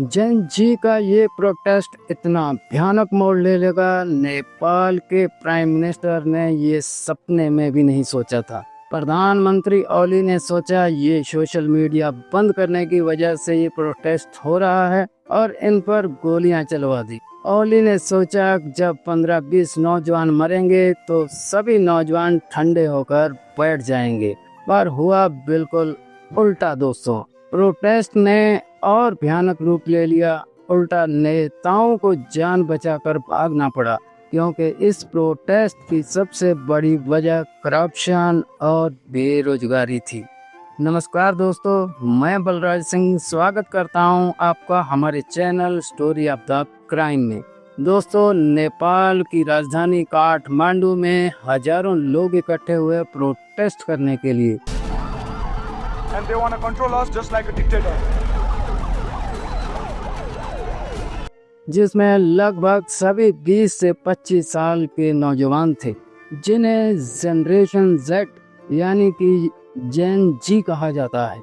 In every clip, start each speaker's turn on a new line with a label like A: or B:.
A: जैन जी का ये प्रोटेस्ट इतना भयानक मोड़ ले लेगा, नेपाल के प्राइम मिनिस्टर ने ये सपने में भी नहीं सोचा था। प्रधानमंत्री ओली ने सोचा ये सोशल मीडिया बंद करने की वजह से ये प्रोटेस्ट हो रहा है और इन पर गोलियां चलवा दी। ओली ने सोचा जब 15-20 नौजवान मरेंगे तो सभी नौजवान ठंडे होकर बैठ जाएंगे, पर हुआ बिल्कुल उल्टा दोस्तों। प्रोटेस्ट ने और भयानक रूप ले लिया। उल्टा नेताओं को जान बचाकर भागना पड़ा, क्योंकि इस प्रोटेस्ट की सबसे बड़ी वजह करप्शन और बेरोजगारी थी। नमस्कार दोस्तों, मैं बलराज सिंह स्वागत करता हूं आपका हमारे channel story of the crime में। दोस्तों, नेपाल की राजधानी काठमांडू में हजारों लोग इकट्ठे हुए प्रोटेस्ट करने के लिए।
B: And they want to control us just like a dictator.
A: जिसमें लगभग सभी 20 से 25 साल के नौजवान थे, जिन्हें जनरेशन जेड यानी कि जेन जी कहा जाता है।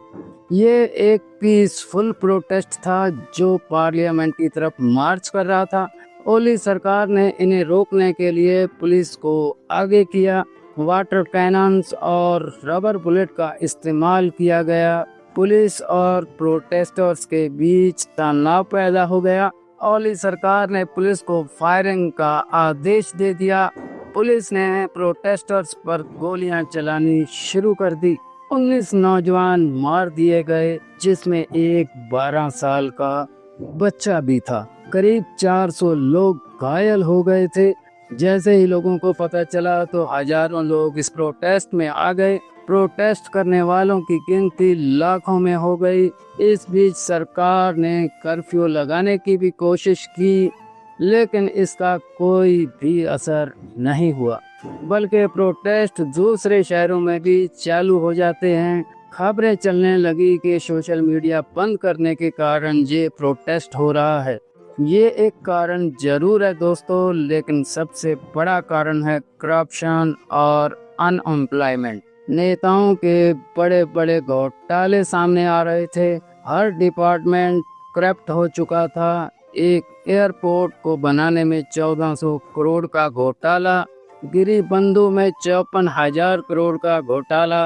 A: ये एक पीसफुल प्रोटेस्ट था जो पार्लियामेंट की तरफ मार्च कर रहा था। ओली सरकार ने इन्हें रोकने के लिए पुलिस को आगे किया। वाटर कैनन्स और रबर बुलेट का इस्तेमाल किया गया। पुलिस और प्रोटेस्टर्स के बीच तनाव पैदा हो गया। ओली सरकार ने पुलिस को फायरिंग का आदेश दे दिया। पुलिस ने प्रोटेस्टर्स पर गोलियां चलानी शुरू कर दी। 19 नौजवान मार दिए गए, जिसमें एक 12 साल का बच्चा भी था। करीब 400 लोग घायल हो गए थे। जैसे ही लोगों को पता चला तो हजारों लोग इस प्रोटेस्ट में आ गए। प्रोटेस्ट करने वालों की गिनती लाखों में हो गई। इस बीच सरकार ने कर्फ्यू लगाने की भी कोशिश की, लेकिन इसका कोई भी असर नहीं हुआ, बल्कि प्रोटेस्ट दूसरे शहरों में भी चालू हो जाते हैं। खबरें चलने लगी कि सोशल मीडिया बंद करने के कारण ये प्रोटेस्ट हो रहा है। ये एक कारण जरूर है दोस्तों, लेकिन सबसे बड़ा कारण है करप्शन और अनएम्प्लॉयमेंट। नेताओं के बड़े बड़े घोटाले सामने आ रहे थे। हर डिपार्टमेंट करप्ट हो चुका था। एक एयरपोर्ट को बनाने में 1400 करोड़ का घोटाला, गिरिबंधु में 54,000 करोड़ का घोटाला,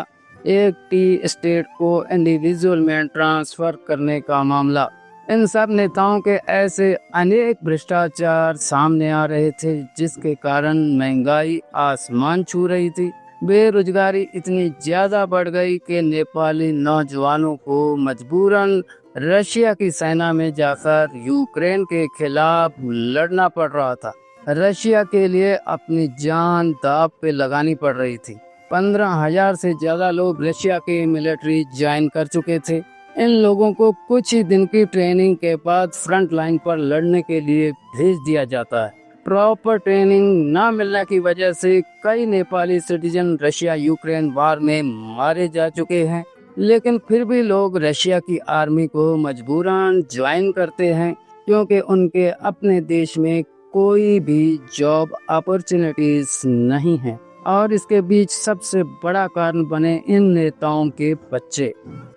A: एक टी स्टेट को इंडिविजुअल में ट्रांसफर करने का मामला। इन सब नेताओं के ऐसे अनेक भ्रष्टाचार सामने आ रहे थे, जिसके कारण महंगाई आसमान छू रही थी। बेरोजगारी इतनी ज्यादा बढ़ गई कि नेपाली नौजवानों को मजबूरन रशिया की सेना में जाकर यूक्रेन के खिलाफ लड़ना पड़ रहा था। रशिया के लिए अपनी जान दांव पे लगानी पड़ रही थी। 15,000 से ज्यादा लोग रशिया के मिलिट्री ज्वाइन कर चुके थे। इन लोगों को कुछ ही दिन की ट्रेनिंग के बाद फ्रंट लाइन पर लड़ने के लिए भेज दिया जाता है। प्रॉपर ट्रेनिंग न मिलने की वजह से कई नेपाली सिटीजन रशिया यूक्रेन वार में मारे जा चुके हैं, लेकिन फिर भी लोग रशिया की आर्मी को मजबूरन ज्वाइन करते हैं, क्योंकि उनके अपने देश में कोई भी जॉब अपॉर्चुनिटीज नहीं है। और इसके बीच सबसे बड़ा कारण बने इन नेताओं के बच्चे,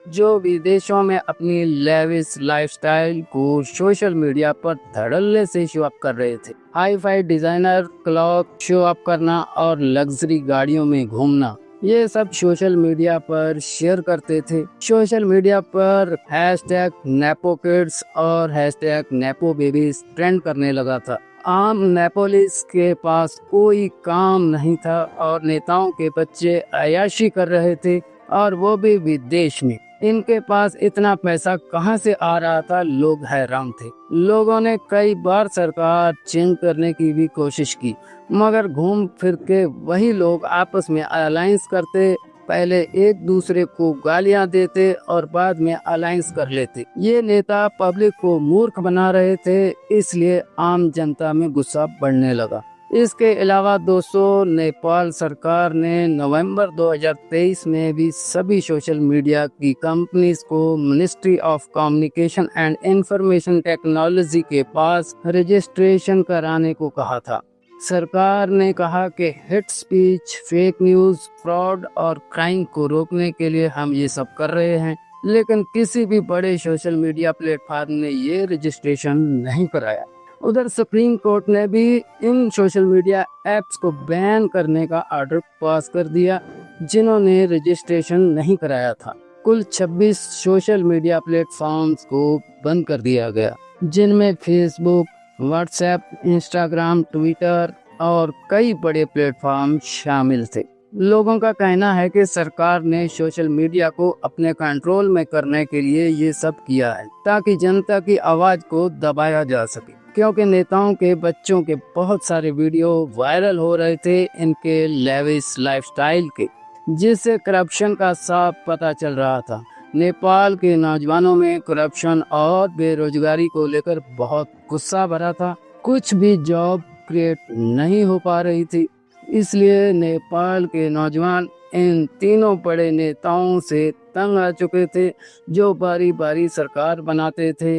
A: जो विदेशों में अपनी लेविश लाइफस्टाइल को सोशल मीडिया पर धड़ल्ले से शो अप कर रहे थे। Hi fi designer clock show up करना और लग्जरी गाड़ियों में घूमना, ये सब सोशल मीडिया पर शेयर करते थे। सोशल मीडिया पर हैशटैग नेपो किड्स और हैशटैग नेपो बेबीज ट्रेंड करने लगा था। आम नेपोलिस के पास कोई काम नहीं था और नेताओं के बच्चे अय्याशी कर रहे थे, और वो भी विदेश में। इनके पास इतना पैसा कहां से आ रहा था, लोग हैरान थे। लोगों ने कई बार सरकार चेंज करने की भी कोशिश की, मगर घूम फिर के वही लोग आपस में अलायंस करते, पहले एक दूसरे को गालियां देते और बाद में अलायंस कर लेते। ये नेता पब्लिक को मूर्ख बना रहे थे, इसलिए आम जनता में गुस्सा बढ़ने लगा। इसके अलावा दोस्तों, नेपाल सरकार ने नवंबर 2023 में भी सभी सोशल मीडिया की कंपनीज को ministry of communication and information technology के पास रजिस्ट्रेशन कराने को कहा था। सरकार ने कहा कि hate speech, fake news, fraud और क्राइम को रोकने के लिए हम ये सब कर रहे हैं। लेकिन किसी भी बड़े सोशल मीडिया प्लेटफॉर्म ने ये रजिस्ट्रेशन नहीं कराया। उधर सुप्रीम कोर्ट ने भी इन सोशल मीडिया ऐप्स को बैन करने का ऑर्डर पास कर दिया जिन्होंने रजिस्ट्रेशन नहीं कराया था। कुल 26 सोशल मीडिया प्लेटफॉर्म्स को बंद कर दिया गया, जिनमें फेसबुक, व्हाट्सएप, इंस्टाग्राम, ट्विटर और कई बड़े प्लेटफॉर्म शामिल थे। लोगों का कहना है कि सरकार ने सोशल मीडिया को अपने कंट्रोल में करने के लिए ये सब किया है ताकि जनता की आवाज को दबाया जा सके, क्योंकि नेताओं के बच्चों के बहुत सारे वीडियो वायरल हो रहे थे इनके लेविश लाइफस्टाइल के, जिससे करप्शन का साफ पता चल रहा था। नेपाल के नौजवानों में करप्शन और बेरोजगारी को लेकर बहुत गुस्सा भरा था। कुछ भी जॉब क्रिएट नहीं हो पा रही थी, इसलिए नेपाल के नौजवान इन तीनों बड़े नेताओं से तंग आ चुके थे जो बारी बारी सरकार बनाते थे।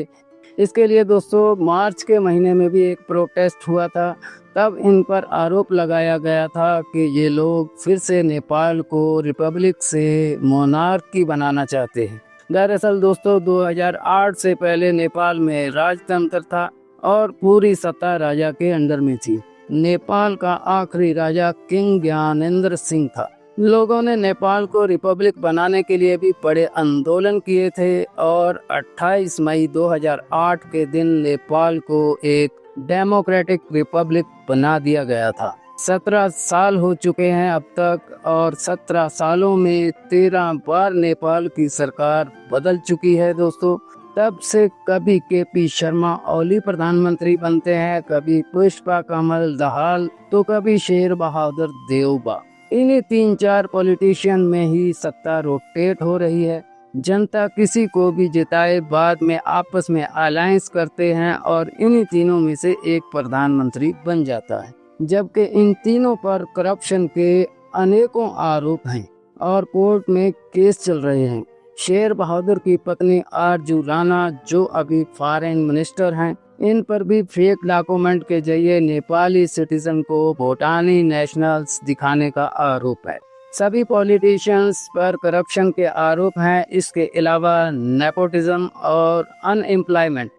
A: इसके लिए दोस्तों मार्च के महीने में भी एक प्रोटेस्ट हुआ था। तब इन पर आरोप लगाया गया था कि ये लोग फिर से नेपाल को रिपब्लिक से मोनार्की बनाना चाहते हैं। दरअसल दोस्तों 2008 से पहले नेपाल में राजतंत्र था और पूरी सत्ता राजा के अंडर में थी। नेपाल का आखिरी राजा किंग ज्ञानेंद्र सिंह था। लोगों ने नेपाल को रिपब्लिक बनाने के लिए भी बड़े आंदोलन किए थे और 28 मई 2008 के दिन नेपाल को एक डेमोक्रेटिक रिपब्लिक बना दिया गया था। 17 साल हो चुके हैं अब तक और 17 सालों में 13 बार नेपाल की सरकार बदल चुकी है दोस्तों। तब से कभी केपी शर्मा ओली प्रधानमंत्री बनते हैं, कभी पुष्पा कमल दहाल, तो कभी शेर बहादुर देउबा। इन्हीं 3-4 पॉलिटिशियन में ही सत्ता रोटेट हो रही है। जनता किसी को भी जिताए बाद में आपस में अलायंस करते हैं और इन्हीं तीनों में से एक प्रधानमंत्री बन जाता है, जबकि इन तीनों पर करप्शन के अनेकों आरोप हैं और कोर्ट में केस चल रहे हैं। शेर बहादुर की पत्नी आरजू राणा जो अभी फॉरेन मिनिस्टर हैं, इन पर भी फेक डॉक्यूमेंट के जरिए नेपाली सिटीजन को भूटानी नेशनल्स दिखाने का आरोप है। सभी पॉलिटिशियंस पर करप्शन के आरोप हैं। इसके अलावा नेपोटिज्म और अनएम्प्लॉयमेंट।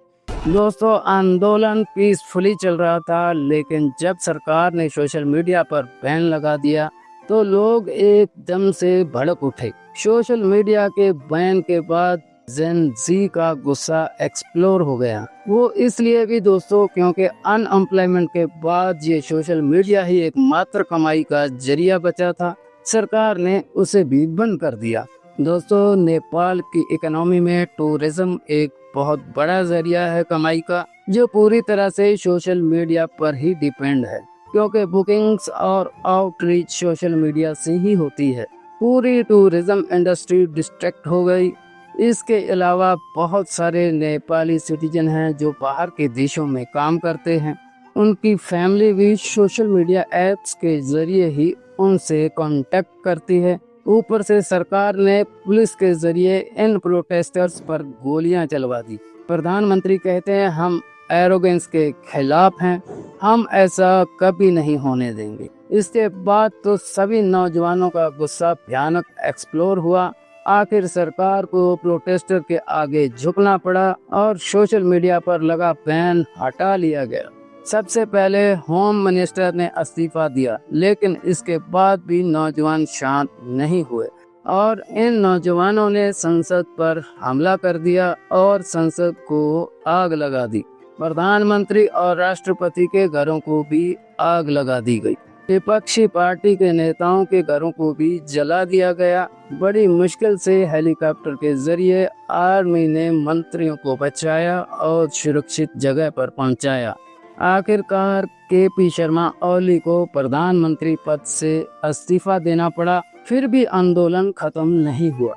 A: दोस्तों आंदोलन पीसफुली चल रहा था, लेकिन जब सरकार ने सोशल मीडिया पर बैन लगा दिया तो लोग एकदम से भड़क उठे। सोशल मीडिया के बैन के बाद जेन जी का गुस्सा एक्सप्लोर हो गया। वो इसलिए भी दोस्तों क्योंकि अनएम्प्लॉयमेंट के बाद ये सोशल मीडिया ही एकमात्र कमाई का जरिया बचा था। सरकार ने उसे भी बंद कर दिया। दोस्तों नेपाल की इकोनॉमी में टूरिज्म एक बहुत बड़ा जरिया है कमाई का, जो पूरी तरह से सोशल मीडिया पर ही डिपेंड है, क्योंकि बुकिंग्स और आउटरीच सोशल मीडिया से ही होती है। पूरी टूरिज्म इंडस्ट्री डिस्ट्रैक्ट हो गई। इसके अलावा बहुत सारे नेपाली सिटीजन हैं जो बाहर के देशों में काम करते हैं। उनकी फैमिली भी सोशल मीडिया ऐप्स के जरिए ही उनसे कांटेक्ट करती है। ऊपर से सरकार ने पुलिस के जरिए इन प्रोटेस्टर्स पर गोलियां चलवा दी। प्रधानमंत्री कहते हैं हम एरोगेंस के खिलाफ हैं, हम ऐसा कभी नहीं होने देंगे। इसके बाद तो सभी नौजवानों का गुस्सा भयानक एक्सप्लोर हुआ। आखिर सरकार को प्रोटेस्टर के आगे झुकना पड़ा और सोशल मीडिया पर लगा बैन हटा लिया गया। सबसे पहले होम मिनिस्टर ने इस्तीफा दिया, लेकिन इसके बाद भी नौजवान शांत नहीं हुए और इन नौजवानों ने संसद पर हमला कर दिया और संसद को आग लगा दी। प्रधानमंत्री और राष्ट्रपति के घरों को भी आग लगा दी गई। विपक्षी पार्टी के नेताओं के घरों को भी जला दिया गया। बड़ी मुश्किल से हेलीकॉप्टर के जरिए आर्मी ने मंत्रियों को बचाया और सुरक्षित जगह पर पहुंचाया। आखिरकार केपी शर्मा ओली को प्रधानमंत्री पद से इस्तीफा देना पड़ा, फिर भी आंदोलन खत्म नहीं हुआ।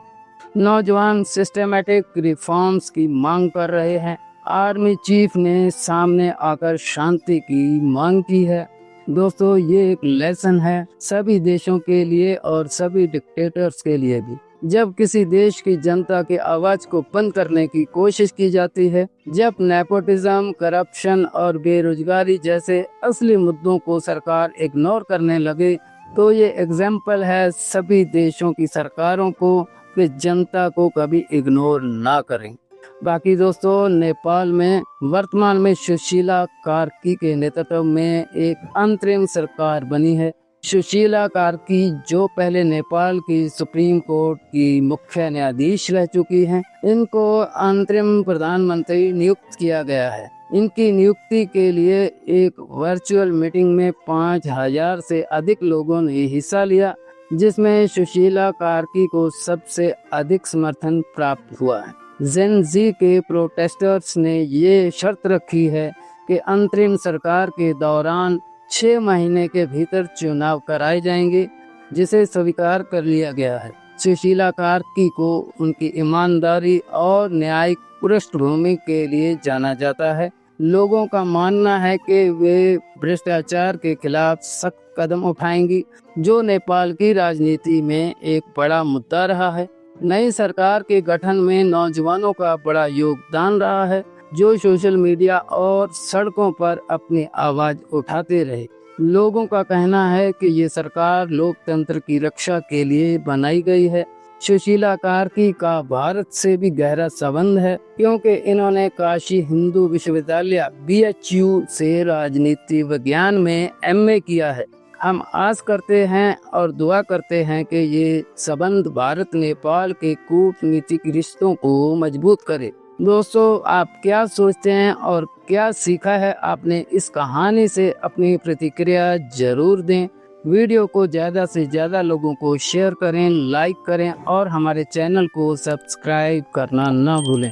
A: नौजवान सिस्टमैटिक रिफॉर्म्स की मांग कर रहे हैं। आर्मी चीफ ने सामने आकर शांति की मांग की है। दोस्तों ये एक लेसन है सभी देशों के लिए और सभी डिक्टेटर्स के लिए भी। जब किसी देश की जनता की आवाज को बंद करने की कोशिश की जाती है, जब नेपोटिज्म, करप्शन और बेरोजगारी जैसे असली मुद्दों को सरकार इग्नोर करने लगे, तो ये एग्जाम्पल है सभी देशों की सरकारों को वे जनता को कभी इग्नोर ना करें। बाकी दोस्तों, नेपाल में वर्तमान में सुशीला कार्की के नेतृत्व में एक अंतरिम सरकार बनी है। सुशीला कार्की जो पहले नेपाल की सुप्रीम कोर्ट की मुख्य न्यायाधीश रह चुकी हैं, इनको अंतरिम प्रधानमंत्री नियुक्त किया गया है। इनकी नियुक्ति के लिए एक वर्चुअल मीटिंग में 5000 से अधिक लोगों ने हिस्सा लिया, जिसमें सुशीला कार्की को सबसे अधिक समर्थन प्राप्त हुआ है। जेन जी के प्रोटेस्टर्स ने ये शर्त रखी है कि अंतरिम सरकार के दौरान 6 महीने के भीतर चुनाव कराए जाएंगे, जिसे स्वीकार कर लिया गया है। सुशीला कार्की को उनकी ईमानदारी और न्यायिक पृष्ठभूमि के लिए जाना जाता है। लोगों का मानना है कि वे भ्रष्टाचार के खिलाफ सख्त कदम उठाएंगी, जो नेपाल की राजनीति में एक बड़ा मुद्दा रहा है। नई सरकार के गठन में नौजवानों का बड़ा योगदान रहा है, जो सोशल मीडिया और सड़कों पर अपनी आवाज उठाते रहे। लोगों का कहना है कि ये सरकार लोकतंत्र की रक्षा के लिए बनाई गई है। सुशीला कार्की का भारत से भी गहरा संबंध है, क्योंकि इन्होंने काशी हिंदू विश्वविद्यालय BHU से राजनीति विज्ञान में MA किया है। हम आस करते हैं और दुआ करते हैं कि ये संबंध भारत नेपाल के कूटनीतिक रिश्तों को मजबूत करे। दोस्तों, आप क्या सोचते हैं और क्या सीखा है आपने इस कहानी से? अपनी प्रतिक्रिया जरूर दें। वीडियो को ज़्यादा से ज़्यादा लोगों को शेयर करें, लाइक करें और हमारे चैनल को सब्सक्राइब करना ना भूलें।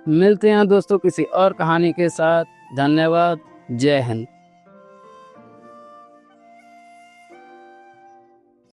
A: मिलते हैं दोस्तों किसी और कहानी के साथ। धन्यवाद। जय हिंद।